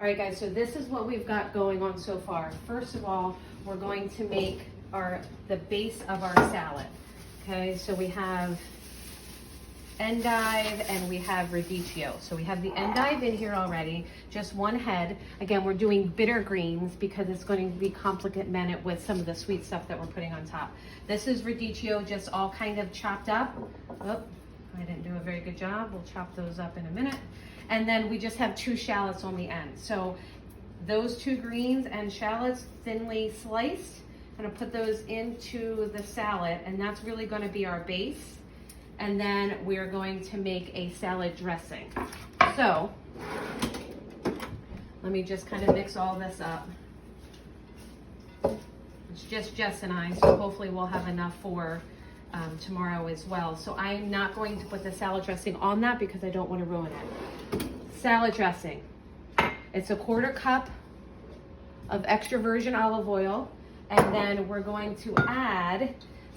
All right, guys, so this is what we've got going on so far. First of all, we're going to make the base of our salad. Okay, so we have endive and we have radicchio. So we have the endive in here already, just one head. Again, we're doing bitter greens because it's going to be complemented with some of the sweet stuff that we're putting on top. This is radicchio, just all kind of chopped up. Oh, I didn't do a very good job. We'll chop those up in a minute. And then we just have 2 shallots on the end. So those 2 greens and shallots thinly sliced. I'm gonna put those into the salad, and that's really gonna be our base. And then we're going to make a salad dressing. So let me just kind of mix all this up. It's just Jess and I, so hopefully we'll have enough for tomorrow as well. So I'm not going to put the salad dressing on that because I don't want to ruin it. Salad dressing. It's a 1/4 cup of extra virgin olive oil, and then we're going to add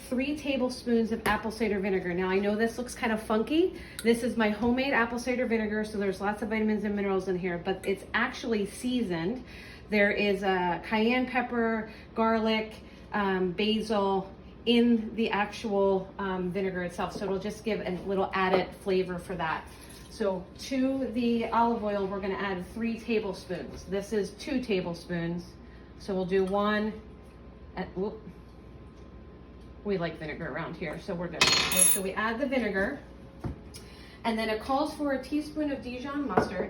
3 tablespoons of apple cider vinegar. Now I know this looks kind of funky. This is my homemade apple cider vinegar, so there's lots of vitamins and minerals in here, but it's actually seasoned. There is cayenne pepper, garlic, basil in the actual vinegar itself, so it'll just give a little added flavor for that. So to the olive oil, we're gonna add 3 tablespoons. This is 2 tablespoons, so we'll do 1, whoop. We like vinegar around here, so we're good. Okay, so we add the vinegar, and then it calls for a teaspoon of Dijon mustard.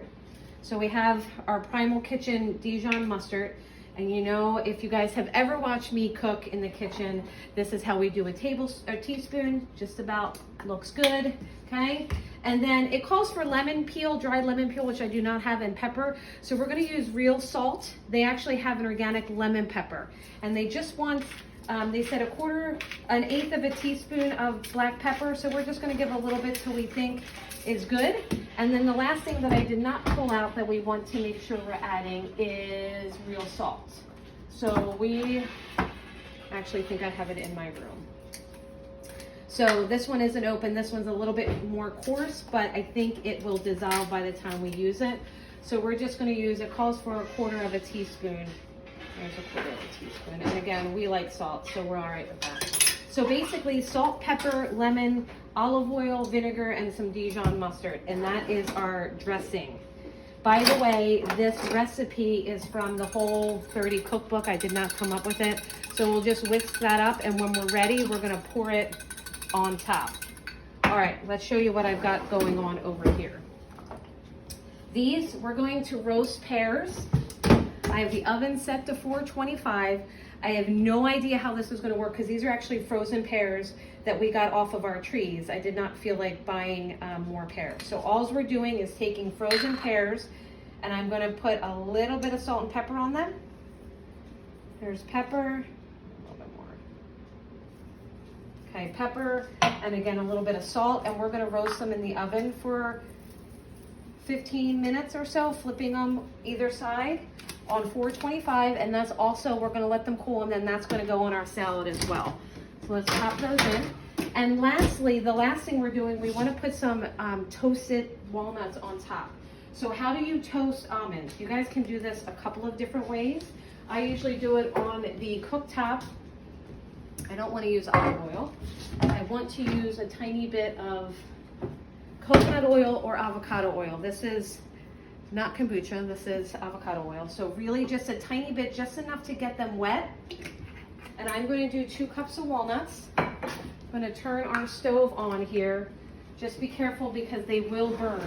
So we have our Primal Kitchen Dijon mustard. And you know, if you guys have ever watched me cook in the kitchen, this is how we do a teaspoon, just about looks good, okay? And then it calls for lemon peel, dried lemon peel, which I do not have, and pepper. So we're gonna use real salt. They actually have an organic lemon pepper. And they just want, they said an eighth of a teaspoon of black pepper. So we're just gonna give a little bit till we think is good. And then the last thing that I did not pull out that we want to make sure we're adding is real salt. So we actually think I have it in my room. So this one isn't open. This one's a little bit more coarse, but I think it will dissolve by the time we use it. So we're just gonna use, it calls for a 1/4 of a teaspoon. There's a 1/4 of a teaspoon. And again, we like salt, so we're all right with that. So basically salt, pepper, lemon, olive oil, vinegar, and some Dijon mustard. And that is our dressing. By the way, this recipe is from the Whole30 cookbook. I did not come up with it. So we'll just whisk that up, and when we're ready, we're gonna pour it on top. All right, let's show you what I've got going on over here. These, we're going to roast pears. I have the oven set to 425. I have no idea how this is going to work because these are actually frozen pears that we got off of our trees. I did not feel like buying more pears. So all we're doing is taking frozen pears, and I'm going to put a little bit of salt and pepper on them. There's pepper, a little bit more. Okay, pepper, and again a little bit of salt, and we're going to roast them in the oven for 15 minutes or so, flipping them either side on 425, and that's also, we're gonna let them cool, and then that's gonna go on our salad as well. So let's pop those in. And lastly, the last thing we're doing, we wanna put some toasted walnuts on top. So how do you toast almonds? You guys can do this a couple of different ways. I usually do it on the cooktop. I don't wanna use olive oil. I want to use a tiny bit of coconut oil or avocado oil. This is not kombucha, this is avocado oil. So really just a tiny bit, just enough to get them wet. And I'm going to do 2 cups of walnuts. I'm going to turn our stove on here. Just be careful because they will burn.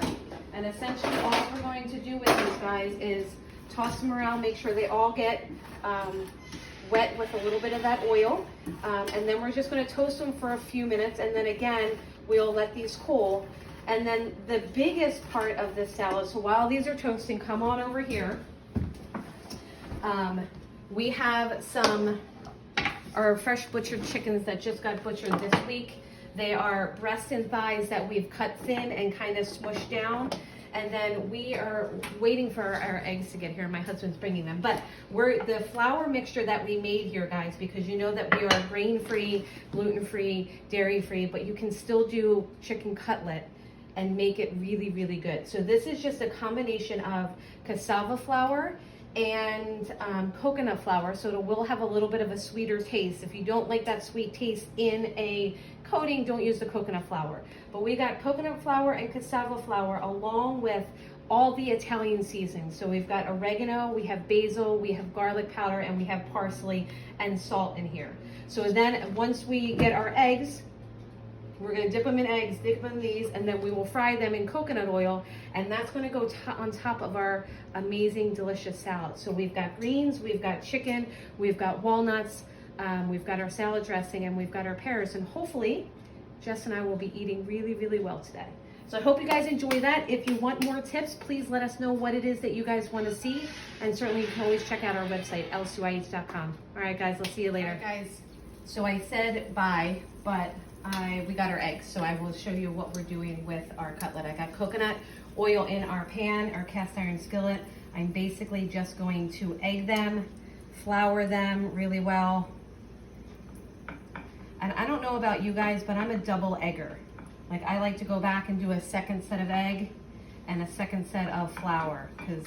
And essentially all we're going to do with these guys is toss them around, make sure they all get wet with a little bit of that oil. And then we're just going to toast them for a few minutes, and then again, we'll let these cool. And then the biggest part of this salad, so while these are toasting, come on over here. We have our fresh butchered chickens that just got butchered this week. They are breasts and thighs that we've cut thin and kind of smushed down. And then we are waiting for our eggs to get here. My husband's bringing them. But the flour mixture that we made here, guys, because you know that we are grain-free, gluten-free, dairy-free, but you can still do chicken cutlet. and make it really, really good. So this is just a combination of cassava flour and coconut flour, so it will have a little bit of a sweeter taste. If you don't like that sweet taste in a coating, don't use the coconut flour. But we got coconut flour and cassava flour along with all the Italian seasonings. So we've got oregano, we have basil, we have garlic powder, and we have parsley and salt in here. So then once we get our eggs, we're gonna dip them in eggs, dip them in these, and then we will fry them in coconut oil, and that's gonna go on top of our amazing, delicious salad. So we've got greens, we've got chicken, we've got walnuts, we've got our salad dressing, and we've got our pears, and hopefully Jess and I will be eating really, really well today. So I hope you guys enjoy that. If you want more tips, please let us know what it is that you guys want to see, and certainly you can always check out our website, lsuih.com. All right, guys, we'll see you later. All right, guys, so I said bye, but we got our eggs, so I will show you what we're doing with our cutlet. I got coconut oil in our pan, our cast iron skillet. I'm basically just going to egg them, flour them really well. And I don't know about you guys, but I'm a double egger. Like, I like to go back and do a second set of egg and a second set of flour, because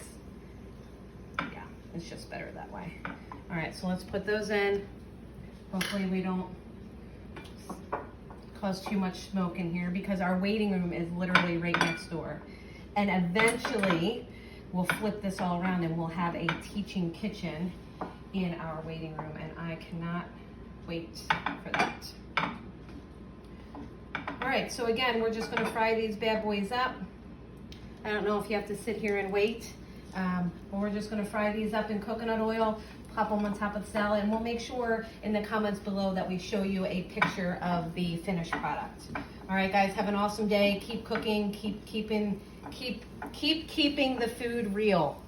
yeah, it's just better that way. All right, so let's put those in. Hopefully we don't cause too much smoke in here, because our waiting room is literally right next door. And eventually we'll flip this all around and we'll have a teaching kitchen in our waiting room, and I cannot wait for that. All right, so again, we're just gonna fry these bad boys up. I don't know if you have to sit here and wait, but we're just gonna fry these up in coconut oil, pop them on top of the salad, and we'll make sure in the comments below that we show you a picture of the finished product. All right, guys, have an awesome day. Keep cooking, keep keeping the food real.